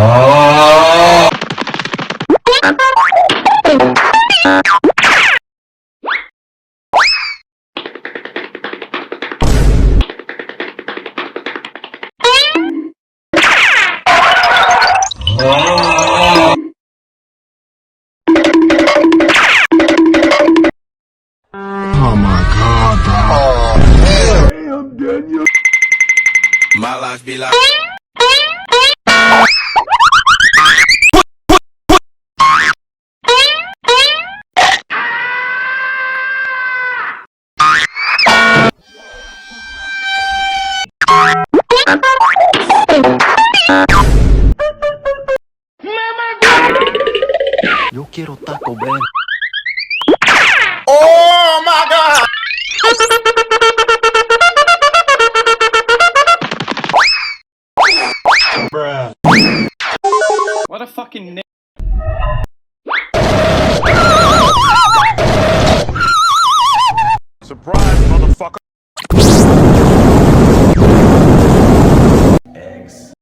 Oh my god, bro. Oh, damn, Daniel. My life be like. Yo quiero Taco Bell. Oh my god! Bruh. What a fucking n. Surprise, motherfucker! Eggs.